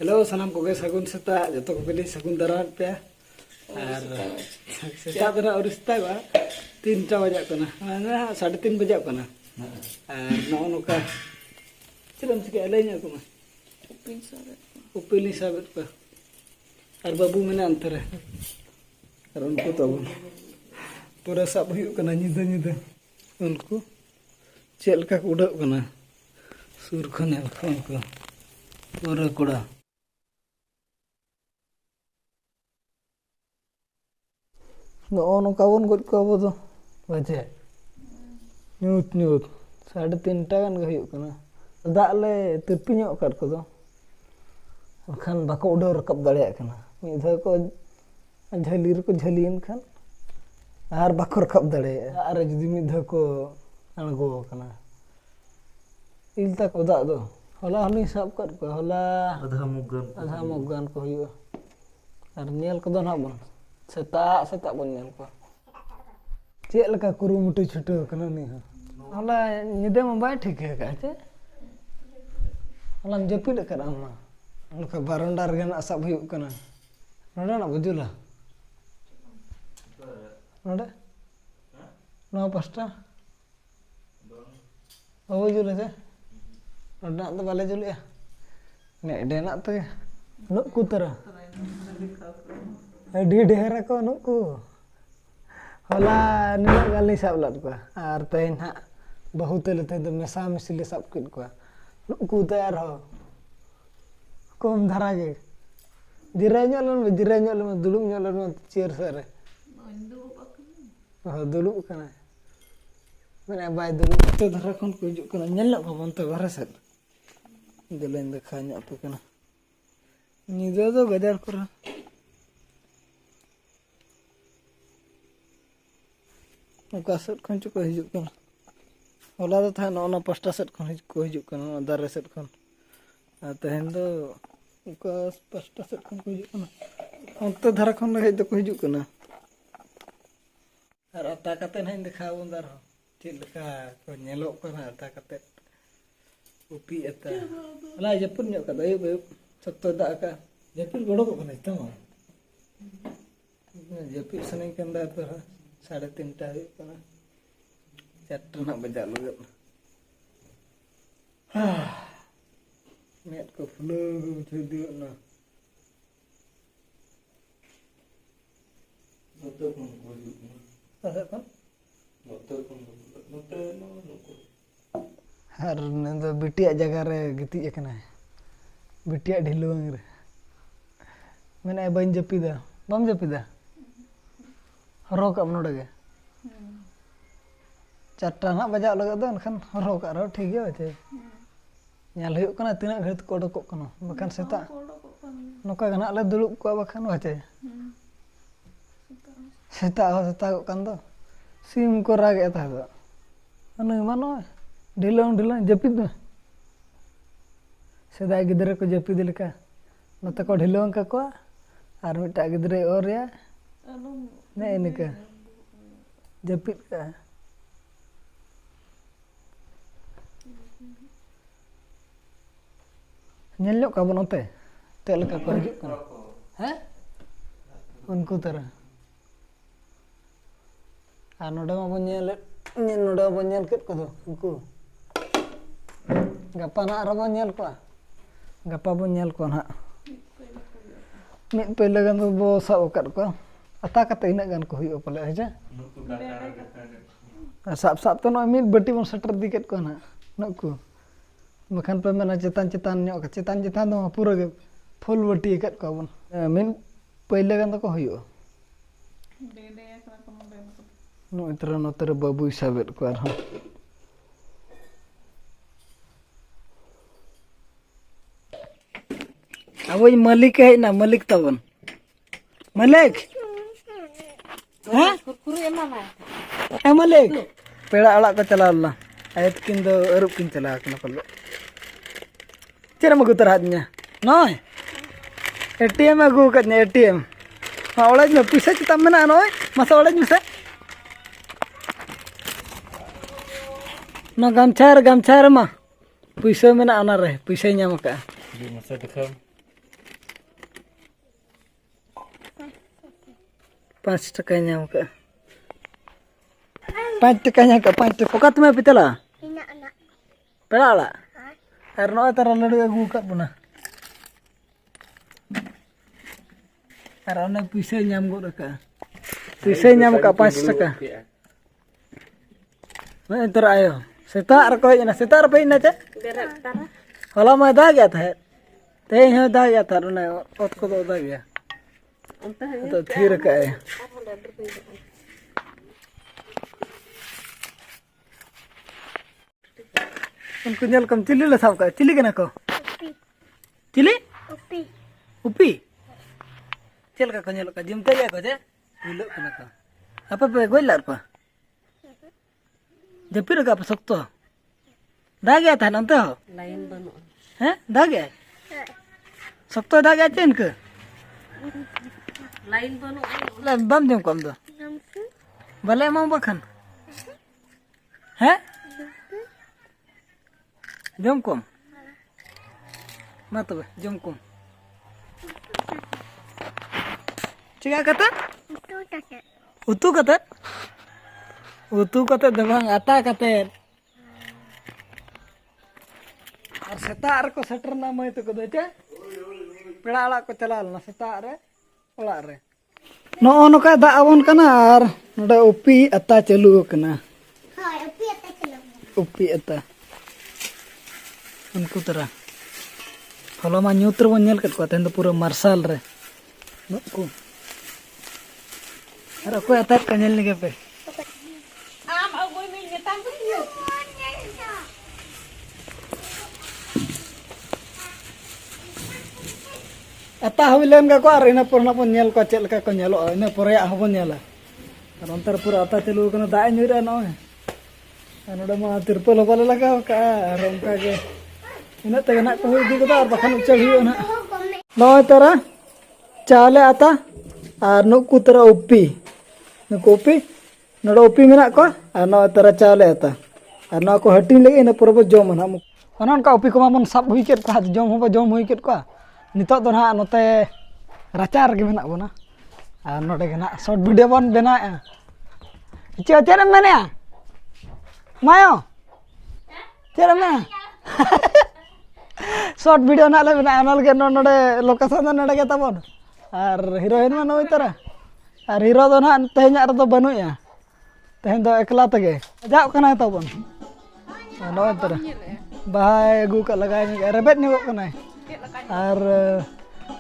Hello सानाम Koge सगुन सेता जतो कोगे सगुन दारान पे और सेता दरा और सेता बा 3टा बजा कना माने 3:30 बजा कना और नो नोका चिलम चिके लैnya को उपिली साबत को और बाबू मेना अंतरे और उनको तो पूरा सब हुई कना निदा निदा उनको चेल का उड़क कना सुर खने उनको पूरा कुड़ा नो कावन गज को अब दो बजे न्यूट न्यूट 3:30 गान गे हुई कना दाग ले तिरपी ᱧᱚᱜ ᱠᱟᱫ ᱠᱚᱫᱚ ᱮᱱᱠᱷᱟᱱ ᱵᱟᱠᱚ ᱩᱰᱟᱹᱣ ᱨᱟᱠᱟᱵ ᱫᱟᱲᱮᱭᱟᱜ ᱠᱟᱱᱟ ᱢᱤᱫ ᱫᱷᱟᱣ ᱠᱚ ᱡᱷᱟᱹᱞᱤ ᱨᱮᱠᱚ ᱡᱷᱟᱹᱞᱤᱭᱮᱱ ᱠᱷᱟᱱ ᱟᱨ ᱵᱟᱠᱚ ᱨᱟᱠᱟᱵ ᱫᱟᱲᱮᱭᱟᱜᱼᱟ ᱟᱨ ᱡᱩᱫᱤ ᱢᱤᱫ ᱫᱷᱟᱣ ᱠᱚ ᱟᱬᱜᱚ ᱠᱟᱱᱟ ᱤᱞᱛᱟ ᱠᱚ ᱫᱟᱜ ᱫᱚ ᱦᱚᱞᱟ ᱦᱚᱞᱤᱧ ᱥᱟᱵ ᱠᱟᱫ ᱠᱚᱣᱟ ᱦᱚᱞᱟ ᱟᱫᱷᱟ ᱢᱚᱜ ᱜᱟᱱ ᱠᱚ ᱦᱩᱭᱩᱜᱼᱟ ᱟᱨ ᱧᱮᱞ ᱠᱚᱫᱚ ᱱᱟᱦᱟᱜ ᱵᱚᱱ सेता बन नेल को चेक लका कुरुमुटु छुटो कना नि होला निदे में बाय ठीक है काचे होला जपिड करा मा उनका बारंडार गन सब हुई कना नडा ना बुजुला नडा नो पास्टा ओ बुजुला जे नडा तो बाले जुलिया ने डेना तो नुक कुतरा डी ढेर को नुकु होला निना गाली सब लद को आर तेन हा बहुत लेते तो मेसा मिसली सब किन को नुकु तैयार हो कम धरा गे जिरे ᱧᱚᱞ दुलुम ᱧᱚᱞ चेयर सरे दुलुम कना माने बाय दुलुम तो धरा खन को हिजु कना ñel को बन तो घर से दिलेन देखा ᱧᱚ पे कना निदो दो गदर करा उनका सेट खन को हिजु कना होला तो था ना पास्टा सेट खन को हिजु कना दारे सेट खन तहन दो उनका पास्टा सेट खन को हिजु कना अंत धारा खन हे तो को हिजु कना और अता कते नहीं देखा बंदार हो ठीक लका को नेलो कना अता कते उपी अता होला जपुन ᱧᱚ का दय सत्तो दा का जपिल गड़ो को कना तमा जपिल सने कंदा तो 3:30 हुई कना 4 ना बजा लगत नेट को फ्लो दियो ना नोते कोन हर ने तो बिटिया जगह रे गिति एकना बिटिया ढिलुंग रे मैंने बन जपिदा बम जपिदा हरोक नोडे 4 ना बजा लगा दो एनखान हरोक आरो ठीक गया छे ñal हुई कना तिना घड़ित को डको कना बखान सेता नोका गना ले दुलुब को बखान वाचे सेता को कान दो सिम को रागे था दो अनु मानो ढिलों जपिद दो सेदा गिदरे को जपिद लेका नते को ढिलों का को आर मिटा गिदरे और या ने इनका जपिद का ñelok ka bonote tel ka ko hijuk kan हैं उनको तरह आ नोडा मा बonyel नोडा बonyel केत को दो उनको गप्पा ना आरो बonyel को गप्पा बonyel को ना मिट पहले गन बो सब कर को अता कते इना गन को हुयो पले हेजा साब तो न मिट बटी बन सटर दिकेत को ना नको बखान पे मेना चेतान चेतान दो पूरा के फुल बटी कत को बन मिन पहले गन को हुयो नो इतरा नोतर बाबू हिसाबेत को आर अब मालिक है ना मालिक तबन मालिक हां कुरकुरे एमा ए मालिक पेड़ा अड़ा को चलाला आयत किन दो अरुप किन चला कना पल्लो चेरा मगु तरहादnya नय एटीएम अगु कने एटीएम हाँ ओळज में पैसा चिता मेना नय मासा ओळज में से ना गमछार मा पैसा मेना अना रे पैसा ᱧᱟᱢ का दी मसा देखा 5 टका nyam ka 5 टका nyam ka 5 टका pokat me pitala Anak-anak. pela la karena tara ladu agu ka puna karena pisa nyam go ka pisa nyam ka 5 टका मैं इधर आयो सेतार को ना सेतार पे ना चे होला मैं दा गया था ते यहाँ दा गया था ना ओत को तो दा गया तो थीर का है उनको जल कम चिल्ली ले साव का चिल्ली के ना को चिल्ली Upi. उपी चल का कंजल का जिम ते गया को जे मिलो के ना का apa पे गोइलर पा जपीर का सकतो दा गया था नंते हो lain banu हैं दा गया सकतो दा गया चेन के lain banu ले बम जम कम दो Nampu. भले मां बखन हैं जम कम मत बे जम कम चिका कते Itu tak. उतु कते दबंग आता कते और सेतार को सेटर ना मैं तो कदे चे पेड़ा आला को चलाल ना सेतार रे ओला रे नो नोका दा आवन कना और नोडे उपी अता चालू कना Hai, upi atas kelam. UPI अता उनको तरह फलो मा न्यूत्र बन नेल कत को तेन तो पूरा मार्शल रे नको अरे कोई अता कनेल निके पे am agoi mi ngetam tu अता हविलेन का को और इना पुरना पन नेल को चेल का को नेलो इना पुरे हबन नेला और अंतर पूरा अता चलू कना दा न्यूरा न नोडे मा तिरपल होबल लगा का रंका के इना तगना को दी को और बखन उचल हियो ना नय तरा चाले आता और नुकु तरा उपी नुकु उपी नोडे उपी मेना को और नय तरा चाले आता और ना को हटिन लगे इना पूरा बो जम ना अनन का उपी को मन सब हुई केत का जम हो जम हुई केत को नितो तो ना नोते राचार के मेना बोना और नोडे के ना शॉर्ट वीडियो बन बना चे चेरे मेने मायो चेरे मेना शॉर्ट वीडियो ना ले बना अनल के नोडे लोकेशन नडे के तबन और हीरोइन में नोई तरा और हीरो दो ना तेहन रे तो बनुया तेहन दो एकला तगे जाओ कना तबन नोई तरा बाय अगू का लगाय नि रेबेट नि कना और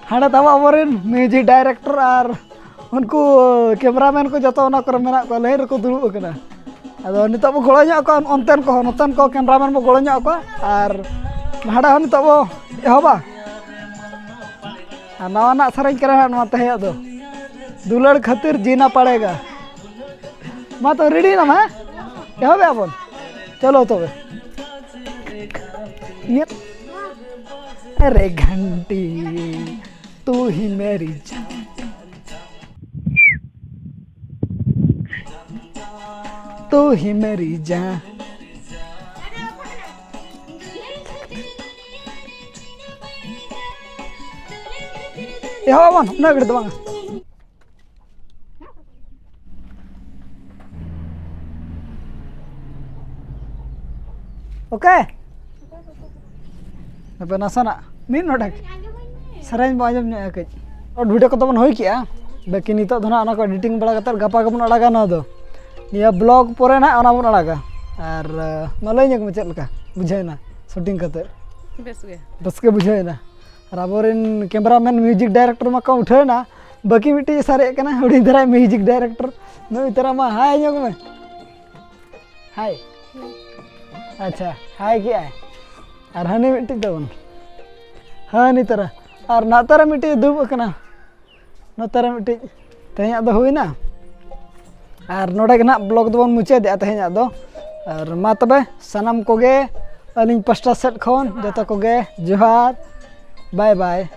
हाड़ा तब आबोरेन म्यूजिक डायरेक्टर और उनको कैमरामैन को जतो ना कर मेना को लहर को दुड़ु कना अदो नितो बो गोळो ᱧᱚᱜ को ओनतेन को कैमरामैन बो गोळो ᱧᱚᱜ को और हाड़ा हन नितो बो एहोबा और नवा ना सरई करे ना तहे दो दुलड़ खातिर जीना पड़ेगा मा तो रेडी ना मा एहोबे आबोन चलो तबे ये अरे घंटी तू ही मेरी जान तू ही मेरी जान ये हो बन ना गिर दबांग ओके अब नसना मीन नोडक सराइन बाजम ने कज और वीडियो को तो बन होई किया लेकिन नितो धना ना को एडिटिंग बड़ा कतर गपा गबन अड़ागा ना दो निया ब्लॉग परे ना ओना बन अड़ागा और मलई ने चेद लका बुझाइना शूटिंग कतर बस के बुझाइना और अबोरिन कैमरामैन म्यूजिक डायरेक्टर मा को उठेना बाकी मिट्टी सारे कना हुडी धरा म्यूजिक डायरेक्टर नई तरह मा हाय ᱧᱚᱜ में हाय अच्छा हाय क्या है और हनी मिट्टी तबन हनी तरह और ना तरह मिट्टी दुब कना ना तरह मिट्टी तेहना दो हुईना और नोडे के ना ब्लॉग दबन मुचाद तेहना दो और मा तबे सनम कोगे अलिंग पास्टा सेट खन जतो कोगे जोहार बाय बाय।